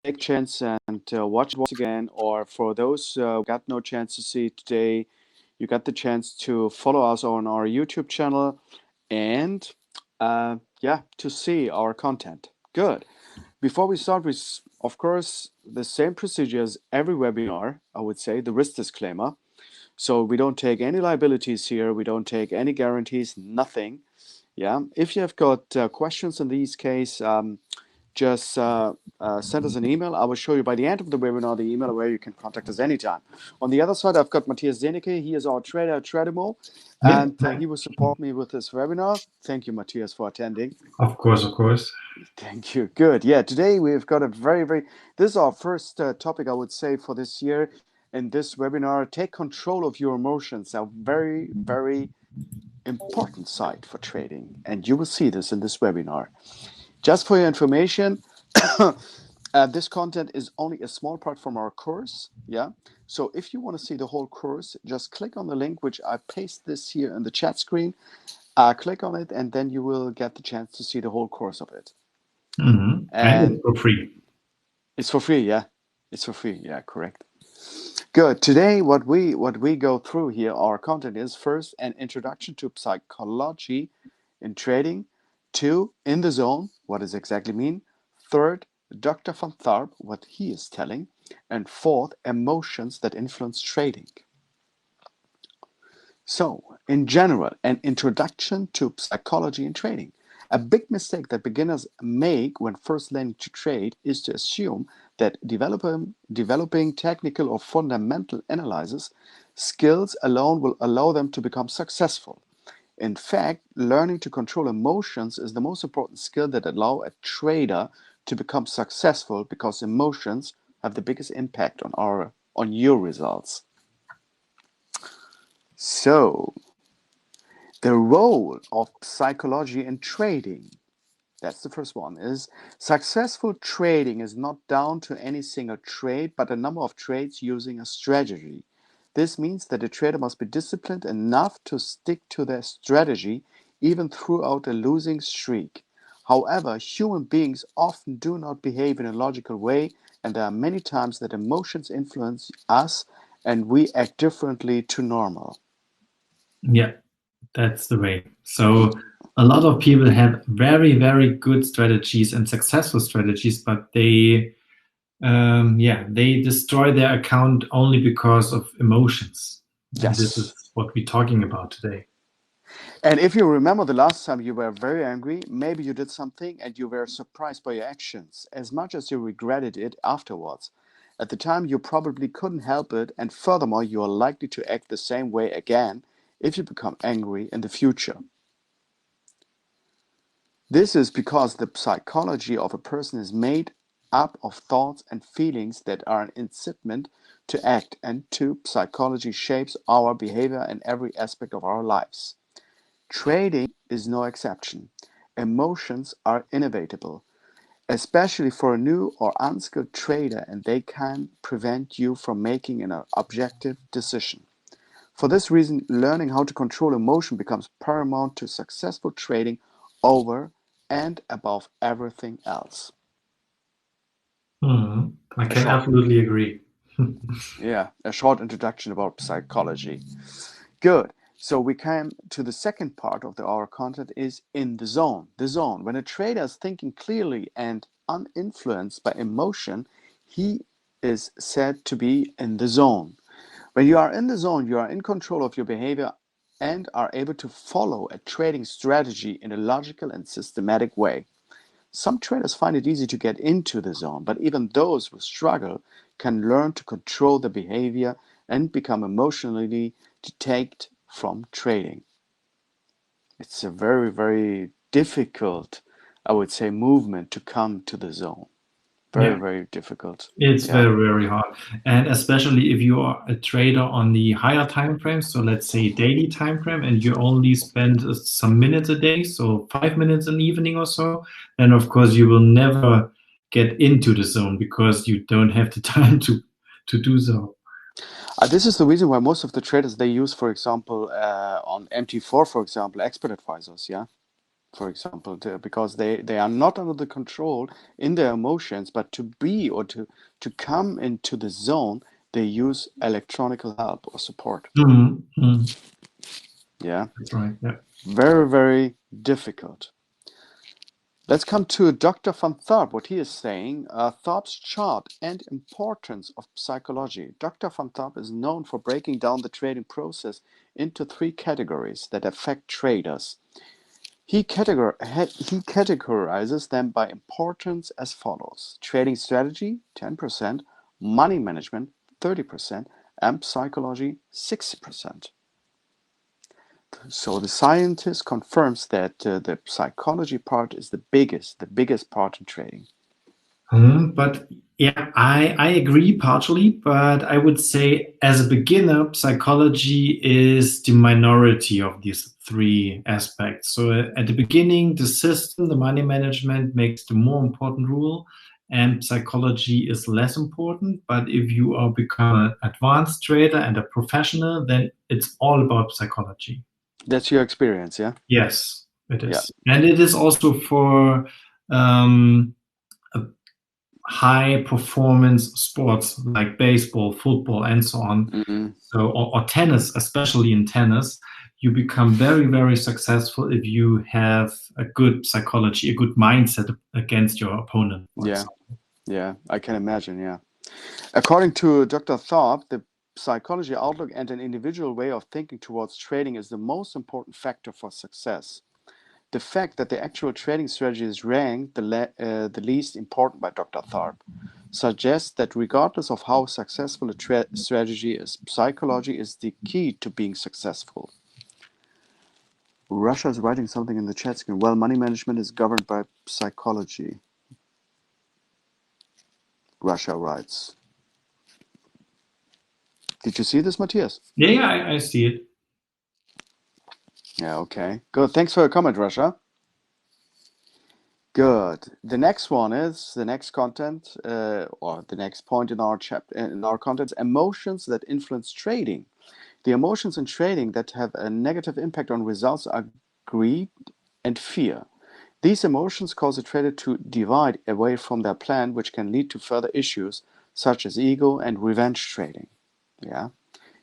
take chance and watch it once again, or for those who got no chance to see it today, you got the chance to follow us on our YouTube channel and yeah, to see our content. Good. Before we start with, of course, the same procedure as every webinar, I would say, the risk disclaimer. So we don't take any liabilities here. We don't take any guarantees, nothing. Yeah. If you have got questions in these case, just send us an email. I will show you by the end of the webinar the email where you can contact us anytime. On the other side, I've got Matthias Deneke. He is our trader at Tradimo, Yeah, and he will support me with this webinar. Thank you, Matthias, for attending. of course, of course. Thank you. Good. Yeah, today we've got a this is our first topic, I would say, for this year in this webinar. Take control of your emotions, a very important side for trading. And you will see this in this webinar. Just for your information, this content is only a small part from our course. Yeah. So if you want to see the whole course, just click on the link, which I paste this here in the chat screen. Click on it, and then you will get the chance to see the whole course of it. And And it's for free. it's for free, yeah. It's for free, yeah, correct. Good. Today, what we go through here, our content is first an introduction to psychology in trading. Two, in the zone, what does exactly mean? Third, Dr. Van Tharp, what he is telling. And fourth, emotions that influence trading. So, in general, an introduction to psychology in trading. A big mistake that beginners make when first learning to trade is to assume that developing technical or fundamental analysis skills alone will allow them to become successful. In fact, learning to control emotions is the most important skill that allow a trader to become successful because emotions have the biggest impact on your results. So, the role of psychology in trading. That's the first one. Is successful trading is not down to any single trade, but a number of trades using a strategy. This means that a trader must be disciplined enough to stick to their strategy even throughout a losing streak. However, human beings often do not behave in a logical way, and there are many times that emotions influence us and we act differently to normal. Yeah, that's the way. So a lot of people have very, very good strategies and successful strategies, but they destroy their account only because of emotions. And this is Yes. what we're talking about today. And if you remember the last time you were very angry, maybe you did something and you were surprised by your actions, as much as you regretted it afterwards. At the time, you probably couldn't help it, and furthermore, you are likely to act the same way again if you become angry in the future. This is because the psychology of a person is made up of thoughts and feelings that are an incitament to act, and two, psychology shapes our behavior in every aspect of our lives. Trading is no exception. Emotions are inevitable, especially for a new or unskilled trader, and they can prevent you from making an objective decision. For this reason, learning how to control emotion becomes paramount to successful trading over and above everything else. I A can short, absolutely agree. yeah, a short introduction about psychology. Good. So we came to the second part of our content is in the zone. The zone. When a trader is thinking clearly and uninfluenced by emotion, he is said to be in the zone. When you are in the zone, you are in control of your behavior and are able to follow a trading strategy in a logical and systematic way. Some traders find it easy to get into the zone, but even those who struggle can learn to control their behavior and become emotionally detached from trading. It's a very difficult, I would say, movement to come to the zone. Yeah. Very difficult. It's Yeah. very, very hard. And especially if you are a trader on the higher time frame, so let's say daily time frame, and you only spend some minutes a day, so 5 minutes in the evening or so, then of course you will never get into the zone because you don't have the time to do so. This is the reason why most of the traders they use, for example, on MT4, for example, expert advisors. Yeah. for example, because they are not under the control in their emotions, but to be or to come into the zone, they use electronical help or support. Mm-hmm. Yeah, That's right. Yeah. very, very difficult. Let's come to Dr. Van Tharp, what he is saying, Tharp's chart and importance of psychology. Dr. Van Tharp is known for breaking down the trading process into three categories that affect traders. He categorizes them by importance as follows: trading strategy, 10%, money management, 30%, and psychology, 60%. So the scientist confirms that the psychology part is the biggest part in trading. But yeah, I agree partially, but I would say as a beginner, psychology is the minority of these three aspects. So at the beginning, the system, the money management makes the more important rule, and psychology is less important. But if you are become an advanced trader and a professional, then it's all about psychology. That's your experience, yeah? Yes, it Yeah. is. And it is also for um, a high performance sports like baseball, football, and so on. Mhm. So, or tennis, especially in tennis, you become very, very successful if you have a good psychology, a good mindset against your opponent, for Yeah. example. Yeah. I can imagine, yeah. According to Dr. Tharp, the psychology outlook and an individual way of thinking towards trading is the most important factor for success. The fact that the actual trading strategy is ranked the least important by Dr. Tharp suggests that regardless of how successful a strategy is, psychology is the key to being successful. Russia is writing something in the chat screen. Well, money management is governed by psychology. Russia writes. Did you see this, Matthias? Yeah, yeah, I see it. Yeah, okay. Good. Thanks for your comment, Russia. Good. The next one is the next content, or the next point in our chapter in our contents: emotions that influence trading. The emotions in trading that have a negative impact on results are greed and fear. These emotions cause a trader to divide away from their plan, which can lead to further issues such as ego and revenge trading. Yeah.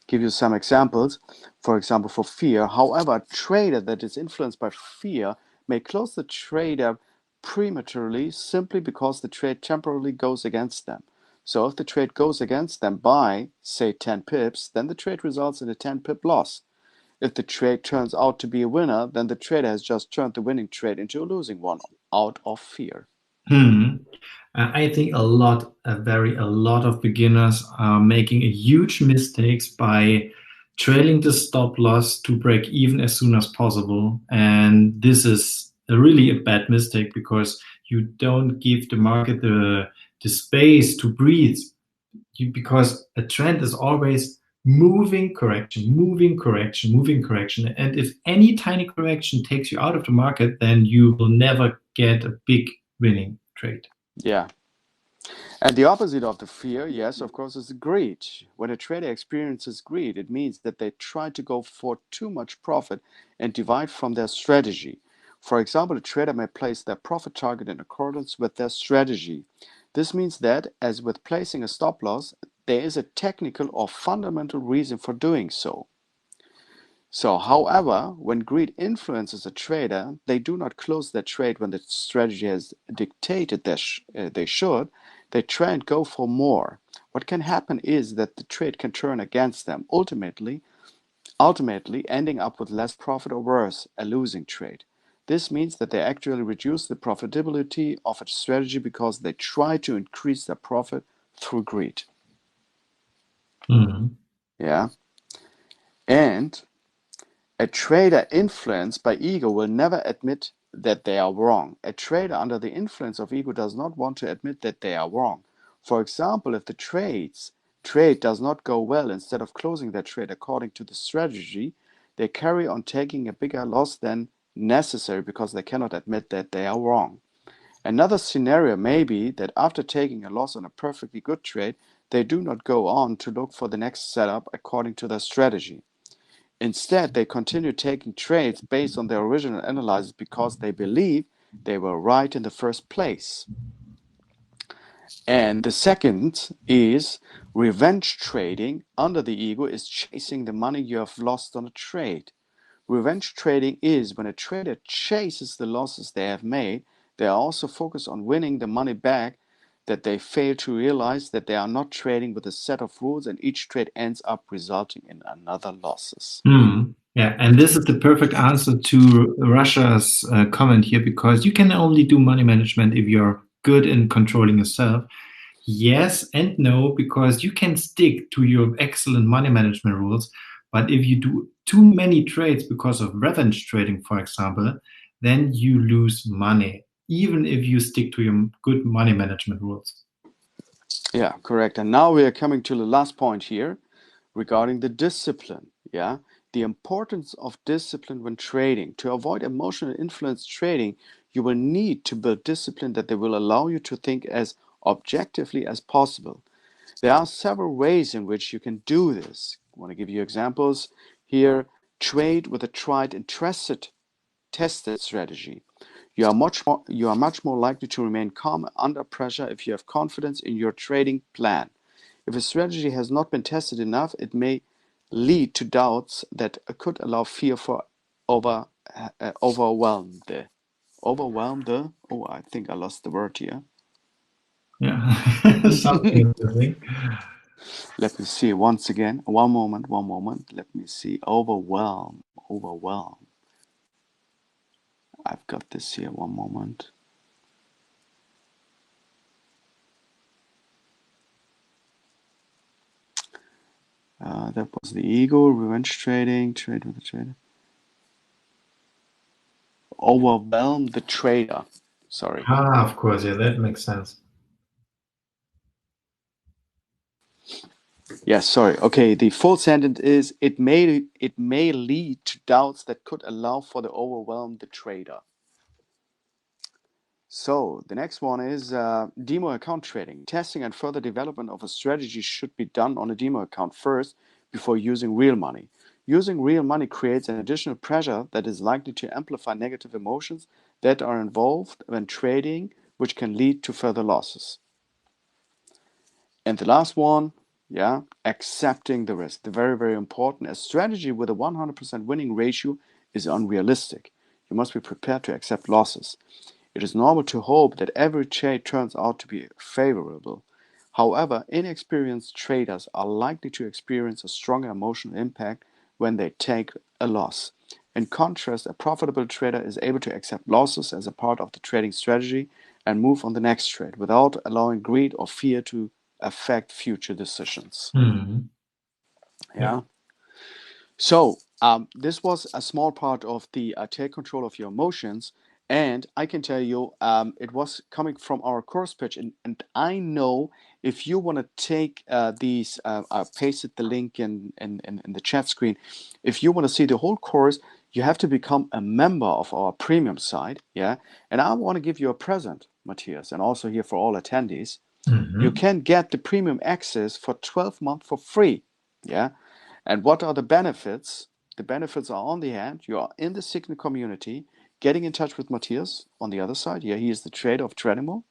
Give you some examples. For example, for fear. However, a trader that is influenced by fear may close the trader prematurely simply because the trade temporarily goes against them. So if the trade goes against them by, say, 10 pips, then the trade results in a 10 pip loss. If the trade turns out to be a winner, then the trader has just turned the winning trade into a losing one out of fear. Hmm. I think a lot of beginners are making a huge mistakes by trailing the stop loss to break even as soon as possible. And this is really a bad mistake because you don't give the market the space to breathe. Because a trend is always moving correction, moving correction, moving correction. And if any tiny correction takes you out of the market, then you will never get a big winning trade. Yeah. And the opposite of the fear, yes, of course, is greed. When a trader experiences greed, it means that they try to go for too much profit and divide from their strategy. For example, a trader may place their profit target in accordance with their strategy. This means that, as with placing a stop loss, there is a technical or fundamental reason for doing so. So, however, when greed influences a trader, they do not close their trade when the strategy has dictated they should. They try and go for more. What can happen is that the trade can turn against them, ultimately ending up with less profit or worse, a losing trade. This means that they actually reduce the profitability of a strategy because they try to increase their profit through greed. Mhm. Yeah. And a trader influenced by ego will never admit that they are wrong. A trader under the influence of ego does not want to admit that they are wrong. For example, if the trade does not go well, instead of closing their trade according to the strategy, they carry on taking a bigger loss than necessary because they cannot admit that they are wrong. Another scenario may be that after taking a loss on a perfectly good trade, they do not go on to look for the next setup according to their strategy. Instead, they continue taking trades based on their original analysis because they believe they were right in the first place. And the second is revenge trading under the ego is chasing the money you have lost on a trade. Revenge trading is when a trader chases the losses they have made, they are also focused on winning the money back that they fail to realize that they are not trading with a set of rules and each trade ends up resulting in another losses. Yeah, and this is the perfect answer to Russia's comment here, because you can only do money management if you're good in controlling yourself. Yes and no, because you can stick to your excellent money management rules, but if you do too many trades because of revenge trading, for example, then you lose money, even if you stick to your good money management rules. Yeah, correct. And now we are coming to the last point here regarding the discipline. Yeah, the importance of discipline when trading. To avoid emotional influence trading, you will need to build discipline that they will allow you to think as objectively as possible. There are several ways in which you can do this. I want to give you examples here. Trade with a tried and tested strategy. You are much more likely to remain calm under pressure if you have confidence in your trading plan. If a strategy has not been tested enough, it may lead to doubts that could allow fear for overwhelm the. Overwhelm the. Oh, I think I lost the word here. Yeah, something interesting. Let me see once again. One moment. Let me see. Overwhelm. I've got this here. One moment. That was the ego, revenge trading, trade with the trader. Overwhelm the trader. Sorry. Of course, yeah, that makes sense. Yes, sorry. Okay, the full sentence is it may lead to doubts that could allow for the overwhelm the trader. So the next one is demo account trading. Testing and further development of a strategy should be done on a demo account first before using real money. Using real money creates an additional pressure that is likely to amplify negative emotions that are involved when trading, which can lead to further losses. And the last one, yeah, accepting the risk. The very, very important. A strategy with a 100% winning ratio is unrealistic. You must be prepared to accept losses. It is normal to hope that every trade turns out to be favorable. However, inexperienced traders are likely to experience a stronger emotional impact when they take a loss. In contrast, a profitable trader is able to accept losses as a part of the trading strategy and move on the next trade without allowing greed or fear to affect future decisions. Yeah. Yeah. So this was a small part of the take control of your emotions, and I can tell you it was coming from our course pitch, and I know if you want to take these, I pasted the link in the chat screen. If you want to see the whole course, you have to become a member of our premium site, yeah. And I want to give you a present, Matthias, and also here for all attendees. You can get the premium access for 12 months for free, yeah. And what are the benefits? The benefits are on the hand. You are in the Signal community, getting in touch with Matthias on the other side. Yeah, he is the trader of Tradimo.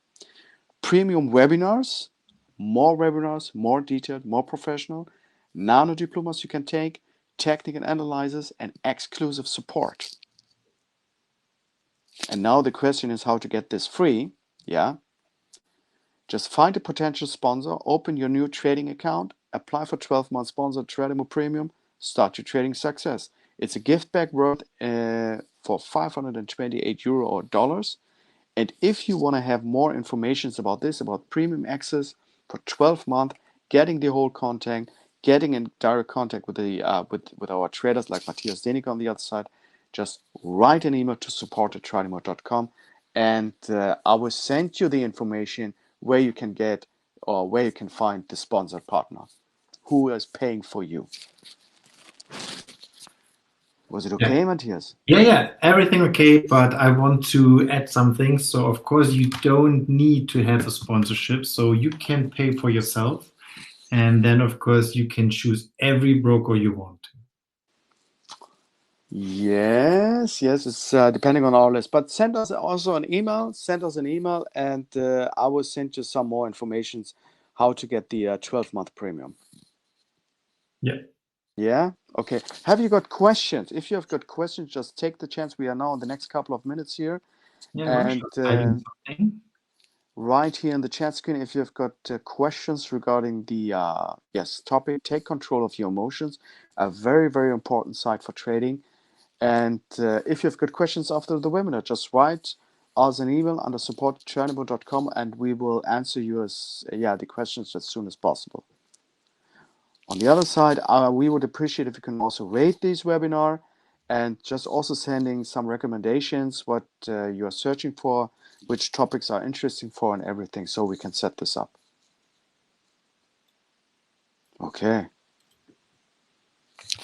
Premium webinars, more detailed, more professional. Nano diplomas you can take, technical analysis, and exclusive support. And now the question is how to get this free. Yeah. Just find a potential sponsor, open your new trading account, apply for 12-month sponsored Tradimo Premium, start your trading success. It's a gift bag worth for €528 or dollars. And if you want to have more information about this, about premium access for 12 months, getting the whole content, getting in direct contact with the with our traders like Matthias Denig on the other side, just write an email to support@tradimo.com, and I will send you the information where you can get or where you can find the sponsored partner who is paying for you. Was it okay, Matthias? Yeah, everything okay, but I want to add something. So, of course, you don't need to have a sponsorship, so you can pay for yourself. And then, of course, you can choose every broker you want. Yes, yes, it's depending on our list. But send us also an email. Send us an email, and I will send you some more informations how to get the 12-month premium. Yeah. Yeah? Okay. Have you got questions? If you have got questions, just take the chance. We are now in the next couple of minutes here. Yeah, And Russia typing something. right here in the chat screen, if you've got questions regarding the yes topic, take control of your emotions. A very, very important site for trading. And if you've got questions after the webinar, just write us an email under support@tradimo.com and we will answer you the questions as soon as possible. On the other side, we would appreciate if you can also rate this webinar and just also sending some recommendations, what you are searching for, which topics are interesting for and everything, so we can set this up. Okay.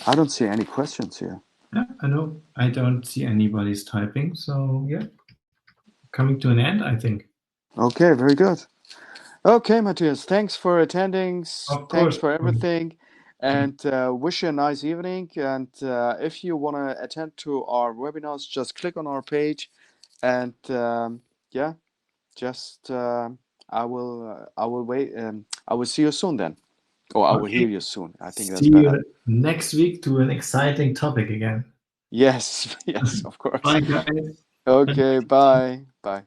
I don't see any questions here. Yeah, I know. I don't see anybody's typing. So yeah, coming to an end, I think. Okay, very good. Okay, Matthias, thanks for attending. Of Thanks course. for everything. And wish you a nice evening. And if you want to attend to our webinars, just click on our page. And yeah, just I will wait. I will see you soon then. Or I will hear Okay. you soon. I think that's See better. you next week to an exciting topic again. Yes, yes, of course. Bye, guys. Okay, bye. Bye.